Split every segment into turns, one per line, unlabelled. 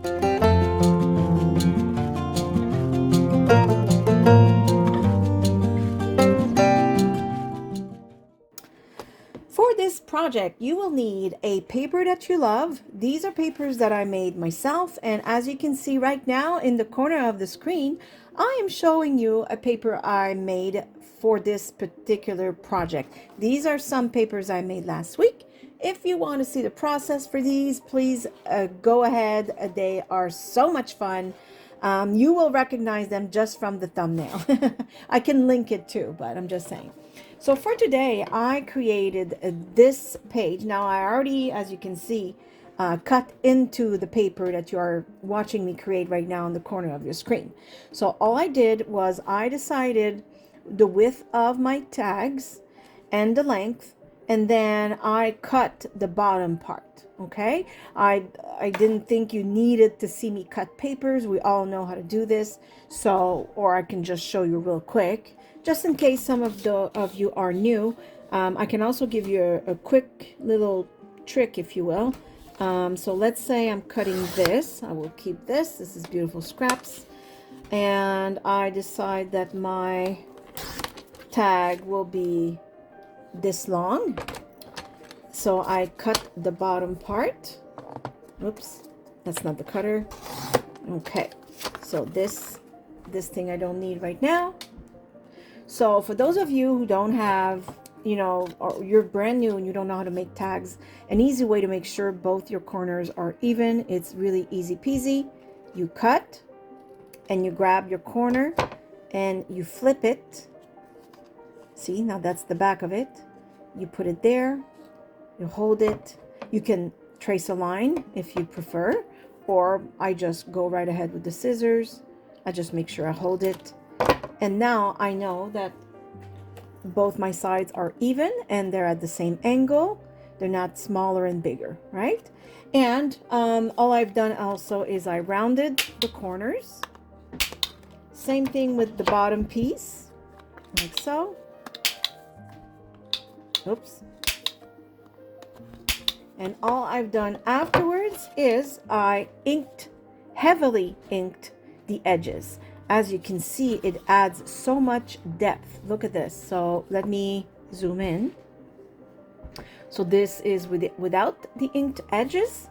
For this project, you will need a paper that you love. These are papers that I made myself, and as you can see right now in the corner of the screen, I am showing you a paper I made for this particular project. These are some papers I made last week. If you want to see the process for these, please go ahead. They are so much fun. You will recognize them just from the thumbnail. I can link it too, but I'm just saying. So for today, I created this page. Now I already, as you can see, cut into the paper that you are watching me create right now in the corner of your screen. So all I did was I decided the width of my tags and the length, and then I cut the bottom part. Okay, I didn't think you needed to see me cut papers. We all know how to do this. So, or I can just show you real quick, just in case some of you are new. I can also give you a quick little trick, if you will. So let's say I'm cutting this. I will keep this. This is beautiful scraps. And I decide that my tag will be this long. So I cut the bottom part. Oops, that's not the cutter. Okay, so this thing I don't need right now. So for those of you who don't have, you know, or you're brand new and you don't know how to make tags, an easy way to make sure both your corners are even, it's really easy peasy. You cut and you grab your corner and you flip it. See, now that's the back of it. You put it there, you hold it. You can trace a line if you prefer, or I just go right ahead with the scissors. I just make sure I hold it. And now I know that both my sides are even and they're at the same angle. They're not smaller and bigger, right? And all I've done also is I rounded the corners. Same thing with the bottom piece, like so. Oops. And all I've done afterwards is I heavily inked the edges. As you can see, it adds so much depth. Look at this. So let me zoom in. So this is without the inked edges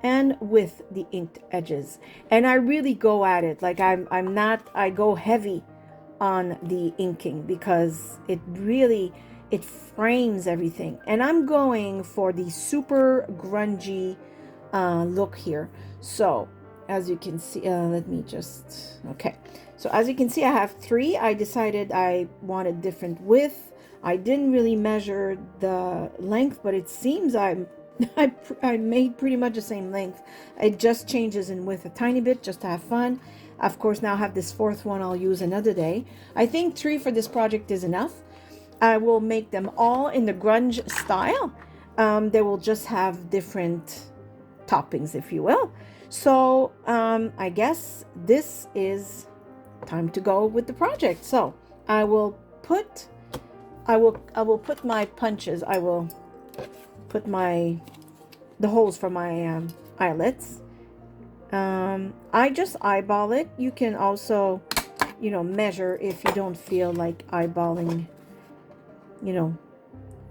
and with the inked edges. And I really go at it. Like I go heavy on the inking because it frames everything. And I'm going for the super grungy look here. So as you can see, let me just, okay. So as you can see, I have 3. I decided I wanted different width. I didn't really measure the length, but it seems I made pretty much the same length. It just changes in width a tiny bit just to have fun. Of course, now I have this 4th one I'll use another day. I think 3 for this project is enough. I will make them all in the grunge style. They will just have different toppings, if you will. So I guess this is time to go with the project. So I will put my punches. I will put the holes for my eyelets. I just eyeball it. You can also, you know, measure if you don't feel like eyeballing, you know,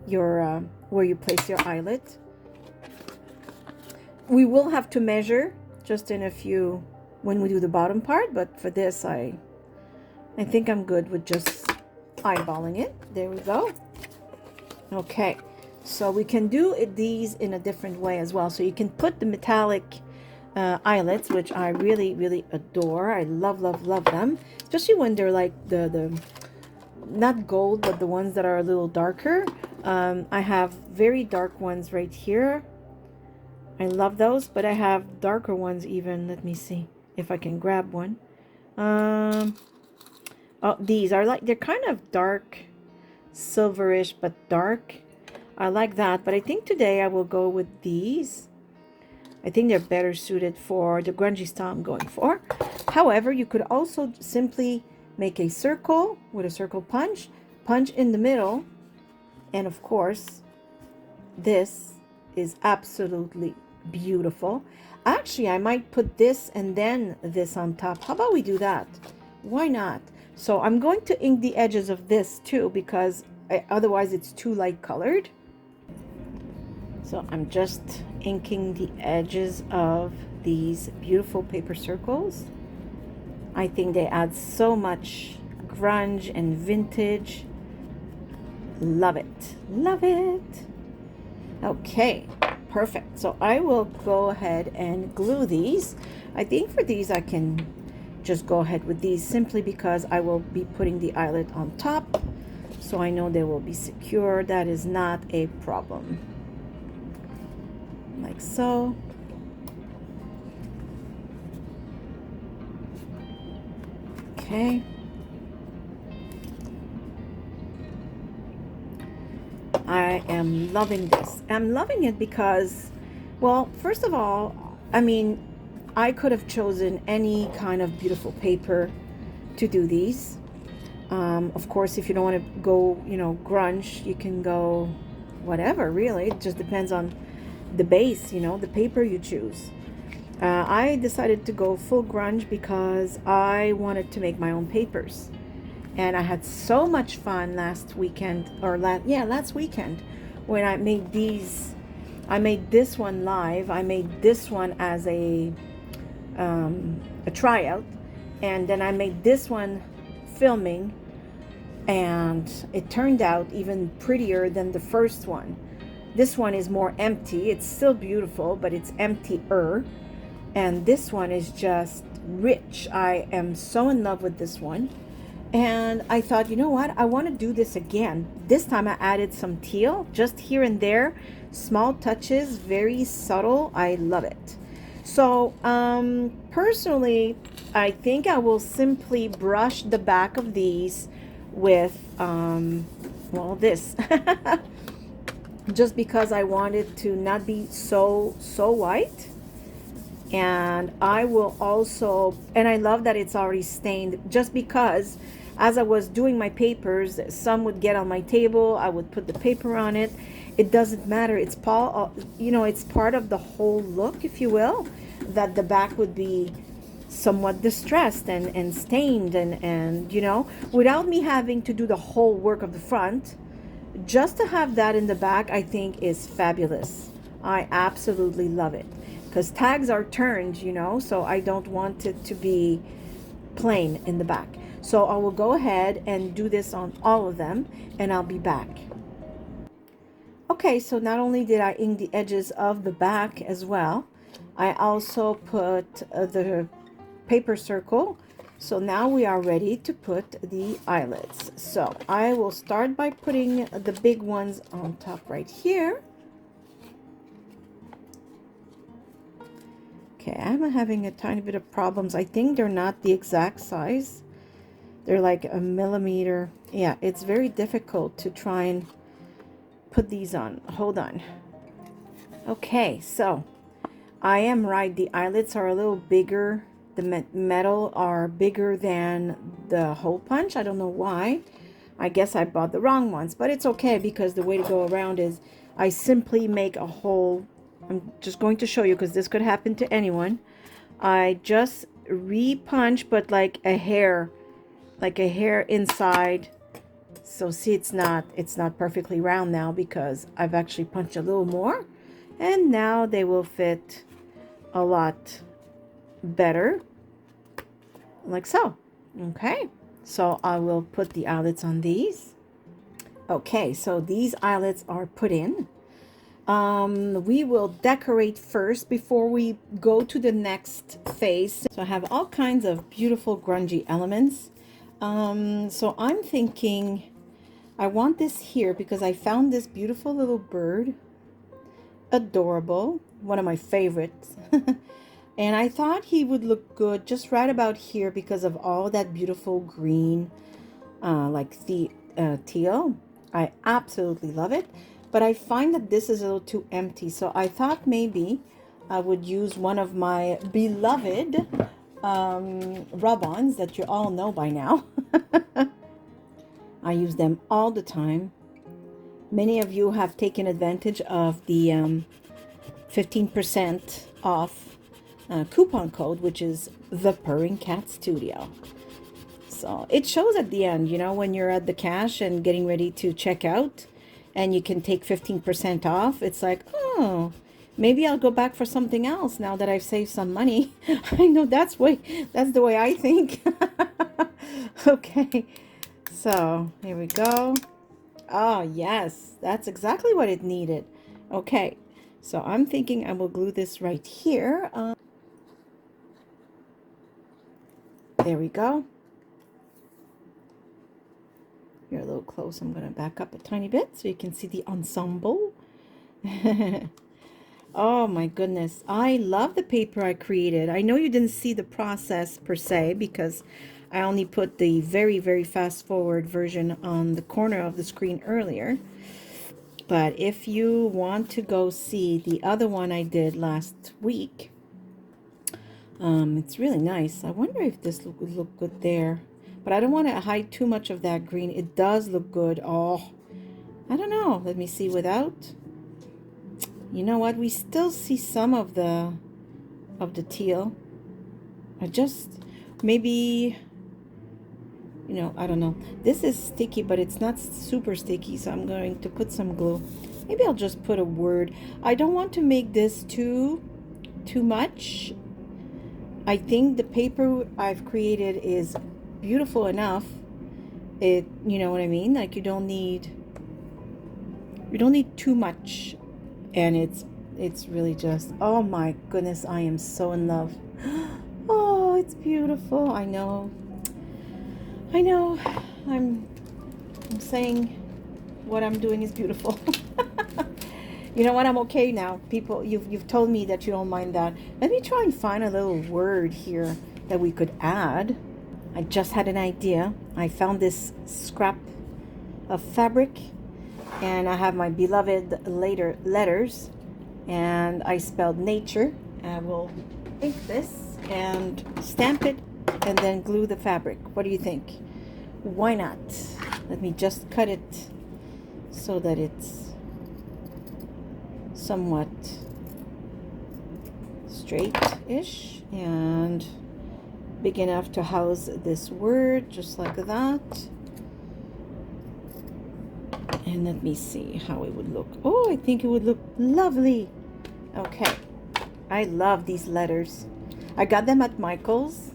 your where you place your eyelet. We will have to measure just in a few when we do the bottom part, but for this I think I'm good with just eyeballing it. There we go. Okay, so we can do these in a different way as well. So you can put the metallic eyelets, which I really adore. I love them, especially when they're like the not gold, but the ones that are a little darker. I have very dark ones right here. I love those, but I have darker ones even. Let me see if I can grab one. Oh, these are like, they're kind of dark, silverish, but dark. I like that, but I think today I will go with these. I think they're better suited for the grungy style I'm going for. However, you could also simply make a circle with a circle punch in the middle, and of course, this is absolutely beautiful. Actually, I might put this and then this on top. How about we do that? Why not? So I'm going to ink the edges of this too, because otherwise it's too light colored. So I'm just inking the edges of these beautiful paper circles. I think they add so much grunge and vintage. Love it. Love it. Okay, perfect. So I will go ahead and glue these. I think for these I can just go ahead with these simply because I will be putting the eyelet on top. So I know they will be secure. That is not a problem. Like so. Okay. I am loving this. I'm loving it because, well, first of all, I mean, I could have chosen any kind of beautiful paper to do these. Of course, if you don't want to go, you know, grunge, you can go whatever, really. It just depends on the base, you know, the paper you choose. I decided to go full grunge because I wanted to make my own papers. And I had so much fun last weekend, or last weekend, when I made these. I made this one live. I made this one as a tryout, and then I made this one filming, and it turned out even prettier than the first one. This one is more empty. It's still beautiful, but it's emptier. And this one is just rich. I am so in love with this one. And I thought, you know what? I want to do this again. This time I added some teal, just here and there. Small touches, very subtle. I love it. So, personally, I think I will simply brush the back of these with, well, this. Just because I want it to not be so white. And I will also, and I love that it's already stained, just because as I was doing my papers, some would get on my table, I would put the paper on it. It doesn't matter. It's you know, it's part of the whole look, if you will, that the back would be somewhat distressed and stained and you know, without me having to do the whole work of the front. Just to have that in the back, I think, is fabulous. I absolutely love it. Because tags are turned, you know, so I don't want it to be plain in the back. So I will go ahead and do this on all of them, and I'll be back. Okay, so not only did I ink the edges of the back as well, I also put the paper circle. So now we are ready to put the eyelets. So I will start by putting the big ones on top right here. Okay, I'm having a tiny bit of problems. I think they're not the exact size. They're like a millimeter. Yeah, it's very difficult to try and put these on. Hold on. Okay, so I am right. The eyelets are a little bigger. The metal are bigger than the hole punch. I don't know why. I guess I bought the wrong ones, but it's okay because the way to go around is I simply make a hole. I'm just going to show you because this could happen to anyone. I just re-punch, but like a hair inside. So see, it's not perfectly round now because I've actually punched a little more, and now they will fit a lot better, like so. Okay, so I will put the eyelets on these. Okay, so these eyelets are put in. We will decorate first before we go to the next phase. So I have all kinds of beautiful grungy elements. So I'm thinking I want this here because I found this beautiful little bird. Adorable, one of my favorites. And I thought he would look good just right about here because of all that beautiful green, like the teal. I absolutely love it. But I find that this is a little too empty. So I thought maybe I would use one of my beloved rub-ons that you all know by now. I use them all the time. Many of you have taken advantage of the 15% off coupon code, which is the Purring Cat Studio. So it shows at the end, you know, when you're at the cash and getting ready to check out, and you can take 15% off. It's like, oh, maybe I'll go back for something else now that I've saved some money. I know that's the way I think. Okay, so here we go. Oh, yes, that's exactly what it needed. Okay, so I'm thinking I will glue this right here. There we go. You're a little close. I'm going to back up a tiny bit so you can see the ensemble. Oh my goodness. I love the paper I created. I know you didn't see the process per se because I only put the very, very fast forward version on the corner of the screen earlier. But if you want to go see the other one I did last week, it's really nice. I wonder if this would look good there. But I don't want to hide too much of that green. It does look good. Oh, I don't know. Let me see without. You know what? We still see some of the teal. I just maybe, you know, I don't know. This is sticky, but it's not super sticky, so I'm going to put some glue. Maybe I'll just put a word. I don't want to make this too much. I think the paper I've created is beautiful enough. You know what I mean? Like you don't need too much, and it's really just, oh my goodness, I am so in love. Oh, it's beautiful. I know I'm saying what I'm doing is beautiful. You know what? I'm okay now. People, you've told me that you don't mind that. Let me try and find a little word here that we could add. I just had an idea. I found this scrap of fabric, and I have my beloved letters, and I spelled nature. I will ink this and stamp it and then glue the fabric. What do you think? Why not? Let me just cut it so that it's somewhat straight-ish and big enough to house this word, just like that. And let me see how it would look. Oh, I think it would look lovely. Okay, I love these letters. I got them at Michael's,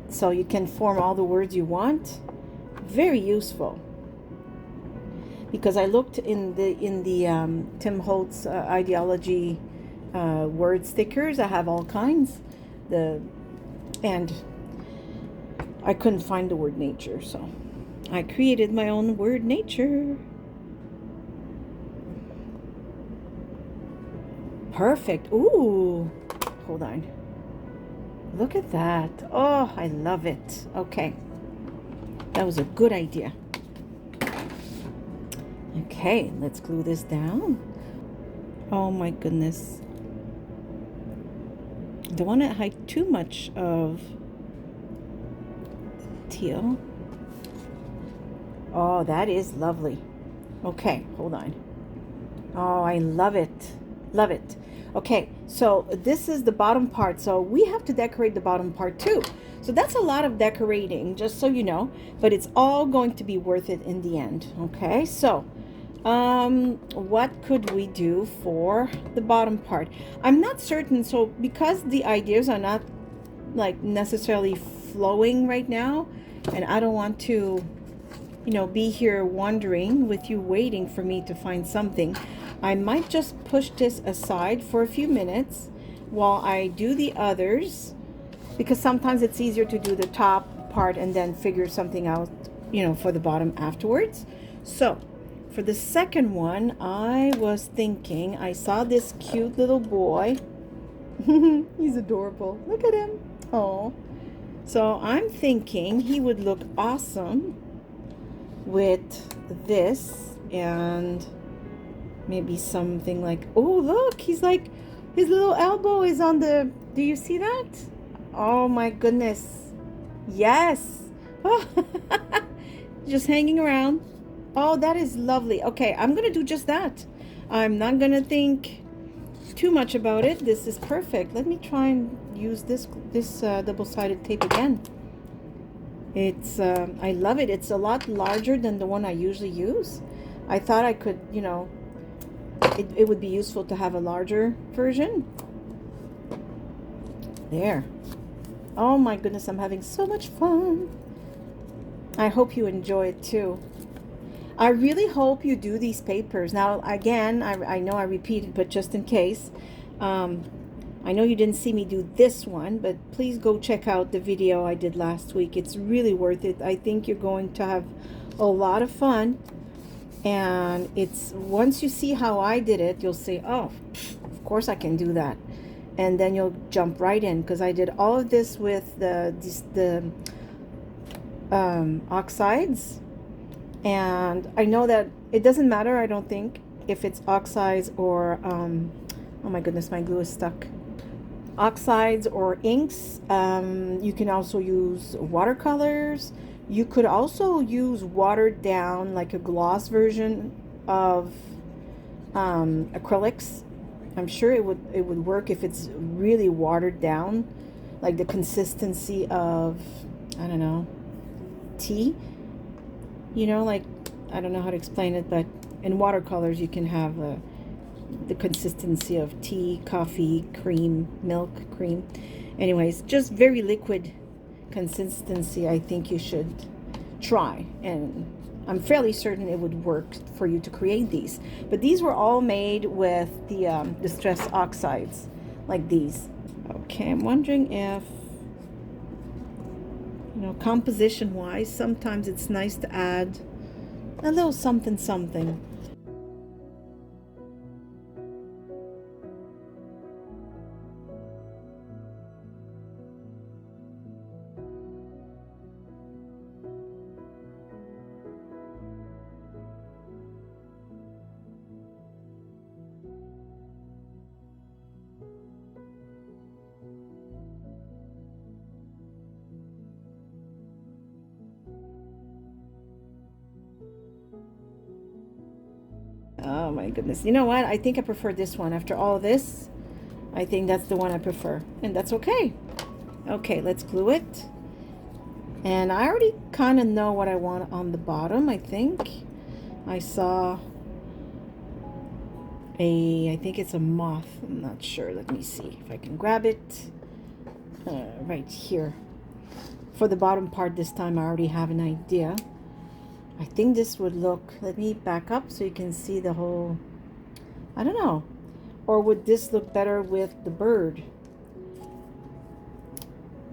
so you can form all the words you want. Very useful. Because I looked in the Tim Holtz ideology word stickers. I have all kinds. And I couldn't find the word nature, so I created my own word nature. Perfect. Ooh, hold on. Look at that. Oh, I love it. Okay, that was a good idea. Okay, let's glue this down. Oh my goodness. Don't want to hide too much of teal. Oh, that is lovely. Okay, hold on. Oh, I love it. Love it. Okay, so this is the bottom part. So we have to decorate the bottom part too. So that's a lot of decorating, just so you know. But it's all going to be worth it in the end. Okay, so what could we do for the bottom part? I'm not certain. So because the ideas are not like necessarily flowing right now, and I don't want to, you know, be here wondering with you waiting for me to find something, I might just push this aside for a few minutes while I do the others, because sometimes it's easier to do the top part and then figure something out, you know, for the bottom afterwards. So for the second one, I was thinking, I saw this cute little boy. He's adorable. Look at him. Oh. So I'm thinking he would look awesome with this, and maybe something like, oh, look, he's like, his little elbow is on the, do you see that? Oh my goodness. Yes. Oh. Just hanging around. Oh, that is lovely. Okay, I'm gonna do just that. I'm not gonna think too much about it. This is perfect. Let me try and use this double-sided tape again. It's I love it. It's a lot larger than the one I usually use. I thought I could, you know, it would be useful to have a larger version. There. Oh my goodness, I'm having so much fun. I hope you enjoy it too. I really hope you do these papers. Now, again, I know I repeated, but just in case, I know you didn't see me do this one, but please go check out the video I did last week. It's really worth it. I think you're going to have a lot of fun. And it's once you see how I did it, you'll say, oh, of course I can do that. And then you'll jump right in, because I did all of this with the oxides. And I know that it doesn't matter, I don't think, if it's oxides or, oh my goodness, my glue is stuck. Oxides or inks. You can also use watercolors. You could also use watered down, like a gloss version of acrylics. I'm sure it would work if it's really watered down, like the consistency of, I don't know, tea. You know, like, I don't know how to explain it, but in watercolors you can have the consistency of tea, coffee, cream, milk, cream. Anyways, just very liquid consistency. I think you should try, and I'm fairly certain it would work for you to create these. But these were all made with the distress oxides, like these. Okay, I'm wondering if, you know, composition wise, sometimes it's nice to add a little something something. Oh my goodness. You know what? I think I prefer this one. After all this, I think that's the one I prefer. And that's okay. Okay, let's glue it. And I already kind of know what I want on the bottom, I think. I saw I think it's a moth. I'm not sure. Let me see if I can grab it. Right here. For the bottom part this time, I already have an idea. I think this would look, let me back up so you can see the whole, I don't know. Or would this look better with the bird?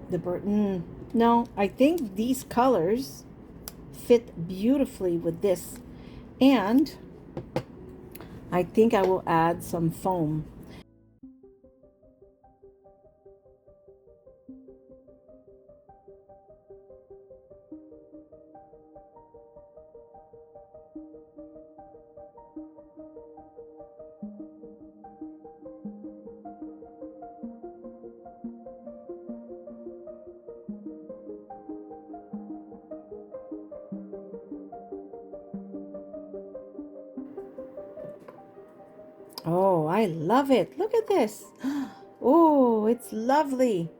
The bird, no, I think these colors fit beautifully with this. And I think I will add some foam. Oh, I love it. Look at this. Oh, it's lovely.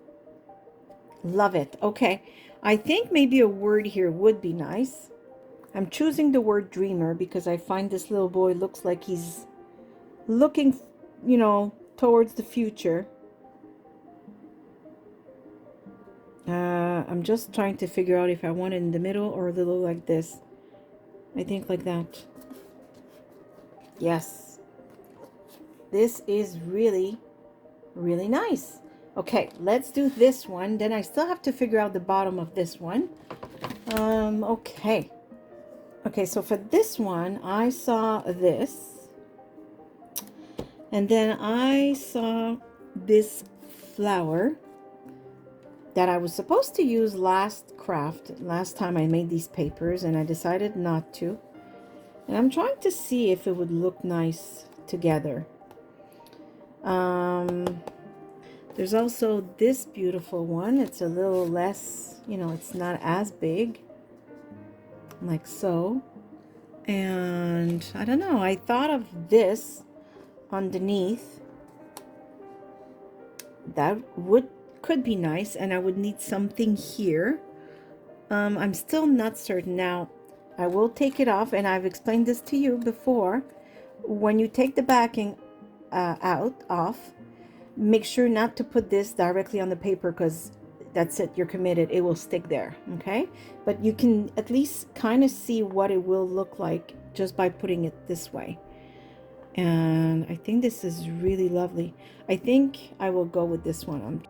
Love it. Okay. I think maybe a word here would be nice. I'm choosing the word dreamer because I find this little boy looks like he's looking, you know, towards the future. I'm just trying to figure out if I want it in the middle or a little like this. I think like that. Yes. This is really, really nice. Okay, let's do this one. Then I still have to figure out the bottom of this one. Okay. Okay, so for this one, I saw this. And then I saw this flower that I was supposed to use last time I made these papers, and I decided not to. And I'm trying to see if it would look nice together. There's also this beautiful one. It's a little less, you know, it's not as big, like so. And I don't know, I thought of this underneath, that could be nice, and I would need something here. I'm still not certain. Now, I will take it off, and I've explained this to you before. When you take the backing off, make sure not to put this directly on the paper, because that's it, you're committed, it will stick there. Okay, but you can at least kind of see what it will look like just by putting it this way. And I think this is really lovely. I think I will go with this one.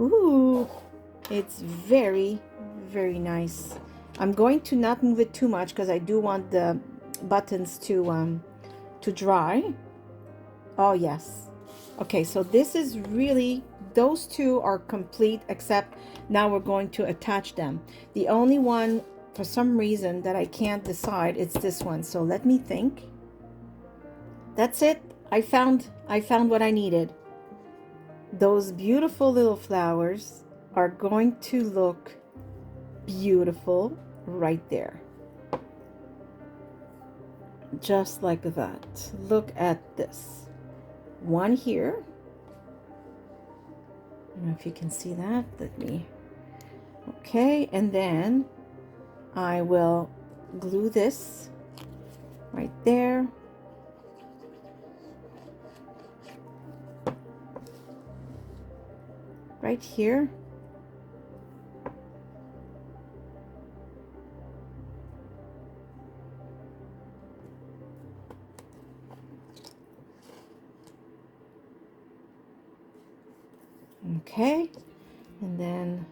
Ooh, it's very, very nice. I'm going to not move it too much because I do want the buttons to dry. Oh yes. Okay, so this is really, those two are complete, except now we're going to attach them. The only one for some reason that I can't decide, it's this one. So let me think. That's it. I found what I needed. Those beautiful little flowers are going to look beautiful right there. Just like that. Look at this. One here. I don't know if you can see that. Let me. Okay, and then I will glue this right there. Right here. Okay, and then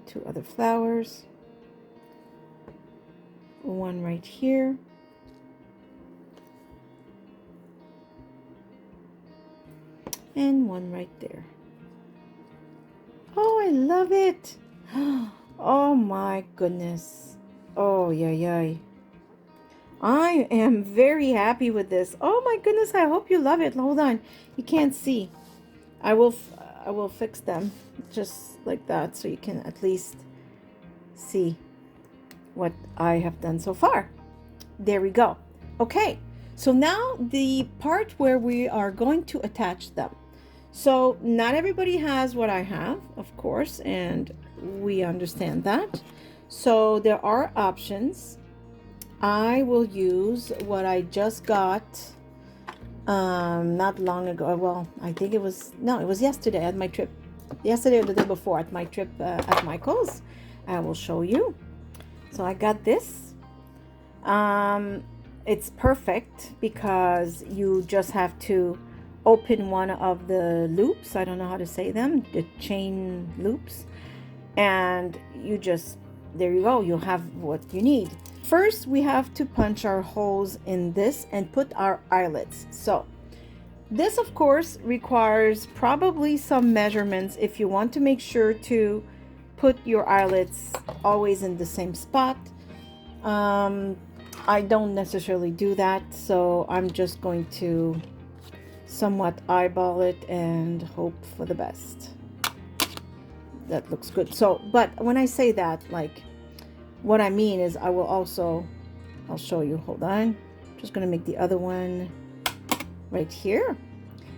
two other flowers. One right here. And one right there. Oh, I love it. Oh my goodness. Oh, yeah. I am very happy with this. Oh my goodness, I hope you love it. Hold on. You can't see. I will fix them just like that so you can at least see what I have done so far. There we go. Okay. So now the part where we are going to attach them. So not everybody has what I have, of course, and we understand that. So there are options. I will use what I just got not long ago. Well, I think it was yesterday at my trip. Yesterday or the day before at my trip at Michael's. I will show you. So I got this. It's perfect because you just have to open one of the loops. I don't know how to say them, the chain loops, and you just, there you go, you'll have what you need. First, we have to punch our holes in this and put our eyelets. So this, of course, requires probably some measurements if you want to make sure to put your eyelets always in the same spot. I don't necessarily do that, so I'm just going to somewhat eyeball it and hope for the best. That looks good. So, but when I say that, like, what I mean is I'll show you. Hold on. Just going to make the other one right here.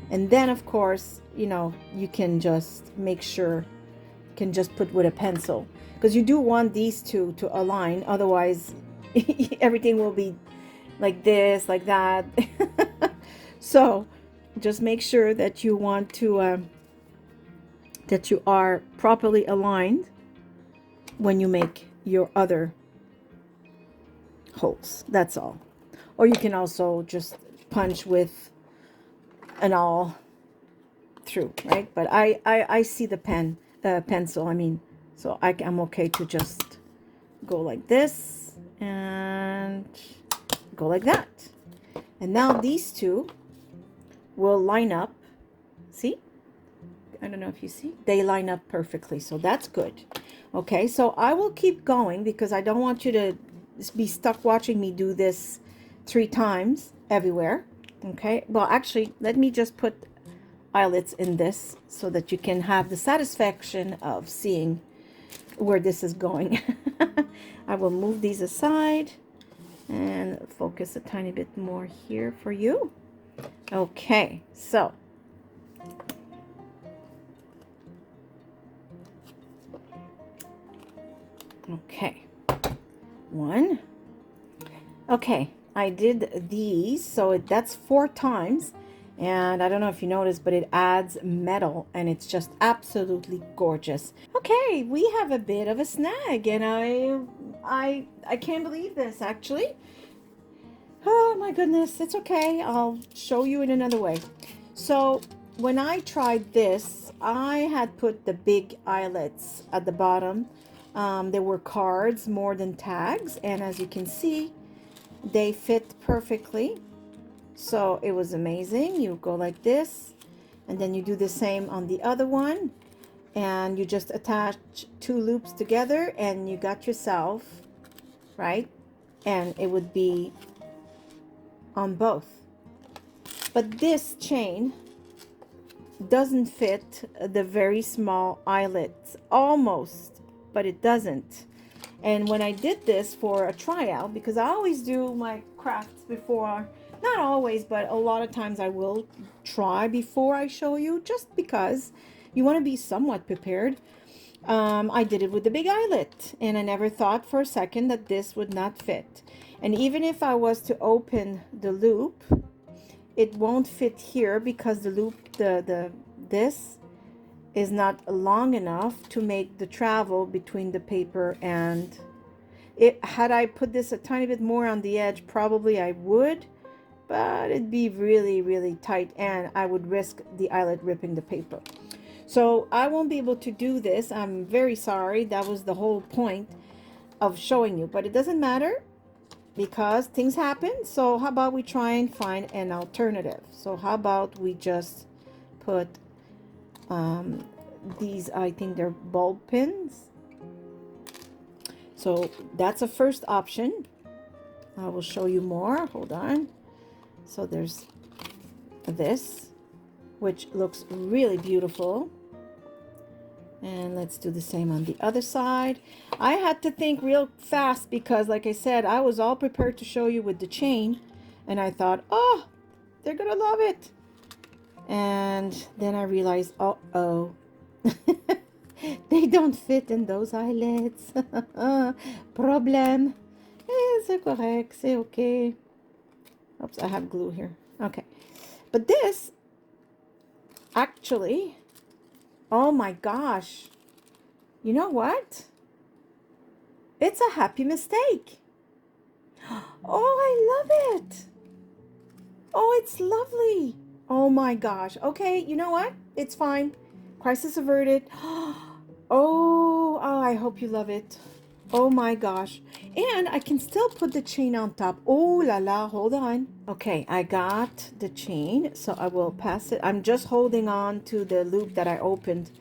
And then, of course, you know, you can just make sure, you can just put with a pencil, because you do want these two to align. Otherwise, everything will be like this, like that. So Just make sure that you want to that you are properly aligned when you make your other holes. That's all. Or you can also just punch with an awl through, right? But I see the pencil, I mean, so I'm okay to just go like this and go like that. And now these two will line up. See? I don't know if you see. They line up perfectly, so that's good. Okay, so I will keep going because I don't want you to be stuck watching me do this 3 times everywhere. Okay, well, actually, let me just put eyelets in this so that you can have the satisfaction of seeing where this is going. I will move these aside and focus a tiny bit more here for you. Okay, so okay, one. Okay, I did these, so that's 4 times, and I don't know if you noticed, but it adds metal, and it's just absolutely gorgeous. Okay, we have a bit of a snag, and I can't believe this, actually. Oh my goodness, it's okay. I'll show you in another way. So when I tried this, I had put the big eyelets at the bottom. There were cards more than tags, and as you can see, they fit perfectly. So it was amazing. You go like this, and then you do the same on the other one, and you just attach 2 loops together, and you got yourself, right? And it would be on both. But this chain doesn't fit the very small eyelets, almost, but it doesn't. And when I did this for a tryout, because I always do my crafts before, not always, but a lot of times I will try before I show you, just because you want to be somewhat prepared. I did it with the big eyelet, and I never thought for a second that this would not fit. And even if I was to open the loop, it won't fit here because the loop, this is not long enough to make the travel between the paper and it. Had I put this a tiny bit more on the edge, probably I would, but it'd be really, really tight, and I would risk the eyelet ripping the paper. So I won't be able to do this. I'm very sorry. That was the whole point of showing you, but it doesn't matter because things happen. So how about we try and find an alternative? So how about we just put these, I think they're bulb pins. So that's a first option. I will show you more. Hold on. So there's this, which looks really beautiful. And let's do the same on the other side. I had to think real fast because, like I said, I was all prepared to show you with the chain. And I thought, oh, they're going to love it. And then I realized, uh-oh. They don't fit in those eyelets. Problem. C'est correct. C'est okay. Oops, I have glue here. Okay. But this, actually, oh my gosh. You know what? It's a happy mistake. Oh, I love it. Oh, it's lovely. Oh my gosh. Okay, you know what? It's fine. Crisis averted. Oh, I hope you love it. Oh my gosh. And I can still put the chain on top. Oh la la, hold on. Okay, I got the chain, so I will pass it. I'm just holding on to the loop that I opened,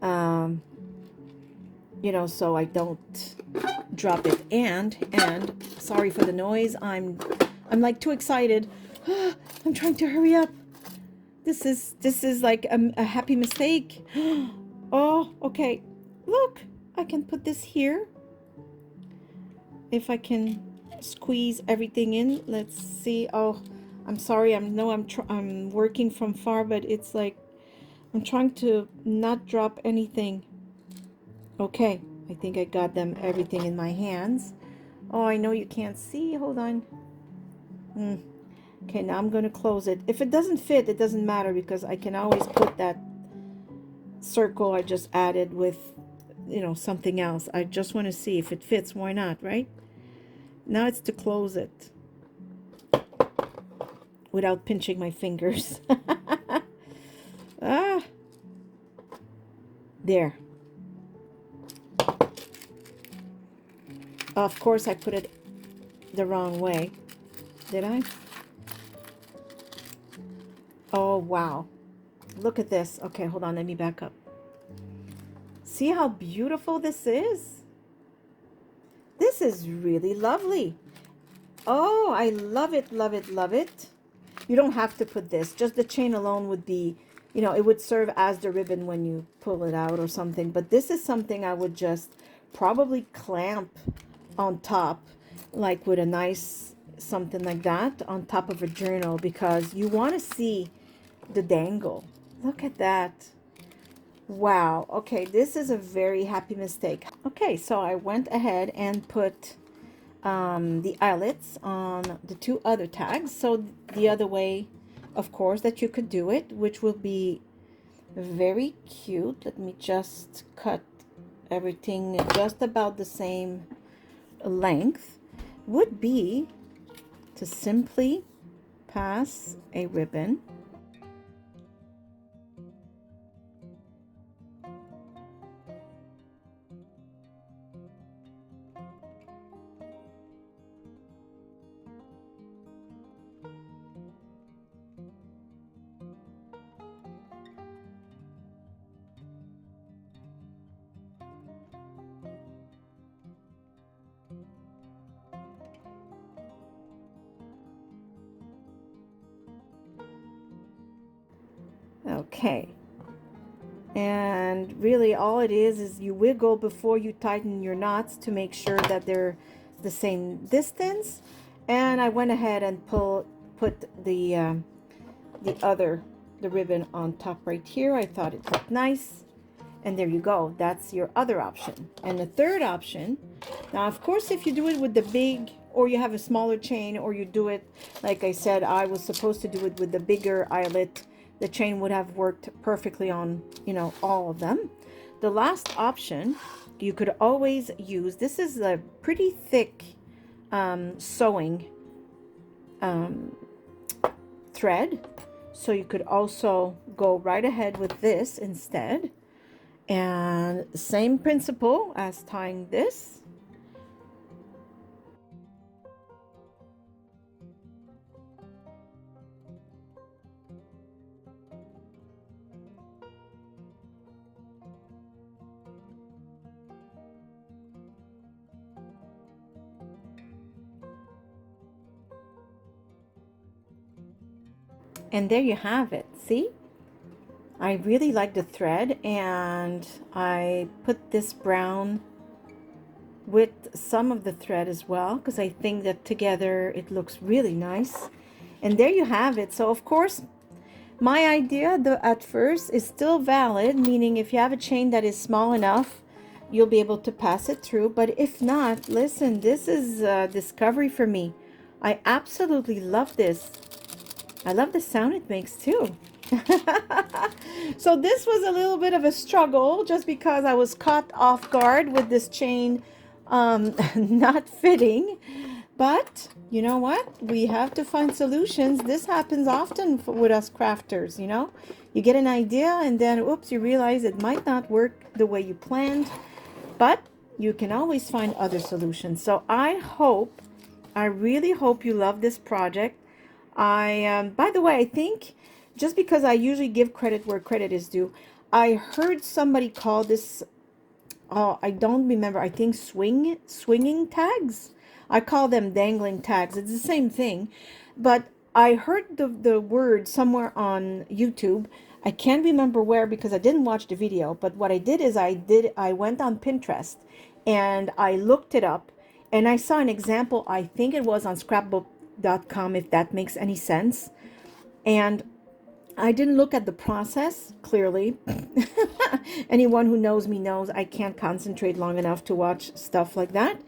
you know, so I don't drop it. And sorry for the noise. I'm like too excited. I'm trying to hurry up. This is like a happy mistake. Oh, okay. Look, I can put this here. If I can squeeze everything in, let's see. Oh, I'm sorry. I'm working from far, but it's like I'm trying to not drop anything. Okay, I think I got everything in my hands. Oh, I know you can't see. Hold on. Okay, now I'm going to close it. If it doesn't fit, it doesn't matter because I can always put that circle I just added with, you know, something else. I just want to see if it fits. Why not, right? Now it's to close it without pinching my fingers. Ah, there. Of course, I put it the wrong way. Did I? Oh, wow. Look at this. Okay, hold on. Let me back up. See how beautiful this is? This is really lovely. Oh, I love it, love it, love it. You don't have to put this. Just the chain alone would be, you know, it would serve as the ribbon when you pull it out or something. But this is something I would just probably clamp on top, like with a nice something like that on top of a journal, because you want to see the dangle. Look at that. Wow. Okay, this is a very happy mistake. Okay, so I went ahead and put the eyelets on the two other tags. So the other way, of course, that you could do it, which will be very cute. Let me just cut everything just about the same length, would be to simply pass a ribbon okay. And really all it is you wiggle before you tighten your knots to make sure that they're the same distance. And I went ahead and put the ribbon on top right here. I thought it looked nice. And there you go. That's your other option. And the third option, now of course if you do it with the big, or you have a smaller chain, or you do it like I said I was supposed to do it with the bigger eyelet, the chain would have worked perfectly on, you know, all of them. The last option you could always use, this is a pretty thick sewing thread, so you could also go right ahead with this instead. And same principle as tying this. And there you have it. See? I really like the thread, and I put this brown with some of the thread as well because I think that together it looks really nice. And there you have it. So of course my idea at first is still valid, meaning if you have a chain that is small enough you'll be able to pass it through. But if not, listen, this is a discovery for me. I absolutely love this. I love the sound it makes too. So this was a little bit of a struggle just because I was caught off guard with this chain not fitting. But you know what? We have to find solutions. This happens often with us crafters, you know? You get an idea and then, oops, you realize it might not work the way you planned. But you can always find other solutions. So I really hope you love this project. By the way, I think just because I usually give credit where credit is due, I heard somebody call this, oh, I don't remember, I think swinging tags. I call them dangling tags. It's the same thing. But I heard the word somewhere on YouTube. I can't remember where because I didn't watch the video. But what I did is I went on Pinterest and I looked it up and I saw an example. I think it was on scrapbook.com, if that makes any sense. And I didn't look at the process, clearly. Anyone who knows me knows I can't concentrate long enough to watch stuff like that.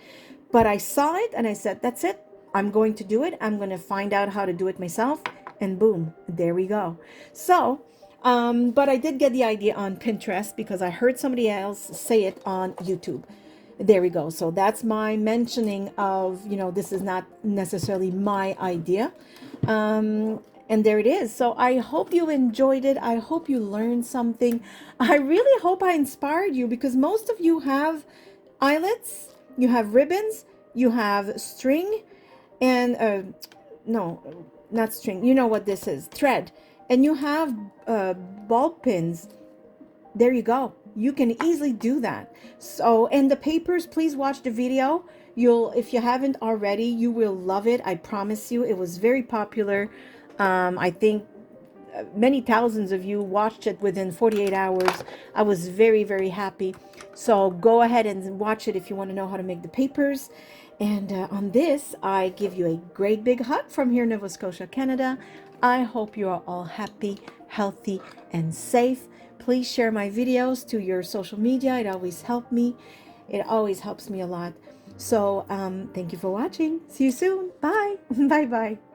But I saw it and I said, that's it. I'm going to do it. I'm going to find out how to do it myself, and boom, there we go. So, but I did get the idea on Pinterest because I heard somebody else say it on YouTube. There we go. So that's my mentioning of, this is not necessarily my idea. And there it is. So I hope you enjoyed it. I hope you learned something. I really hope I inspired you, because most of you have eyelets, you have ribbons, you have string, and no, not string. You know what this is, thread, and you have ball pins. There you go. You can easily do that. So, and the papers, please watch the video. If you haven't already, you will love it. I promise you. It was very popular. I think many thousands of you watched it within 48 hours. I was very, very happy. So go ahead and watch it if you want to know how to make the papers. And on this, I give you a great big hug from here in Nova Scotia, Canada. I hope you are all happy, healthy, and safe. Please share my videos to your social media. It always helps me. It always helps me a lot. So thank you for watching. See you soon. Bye. Bye-bye.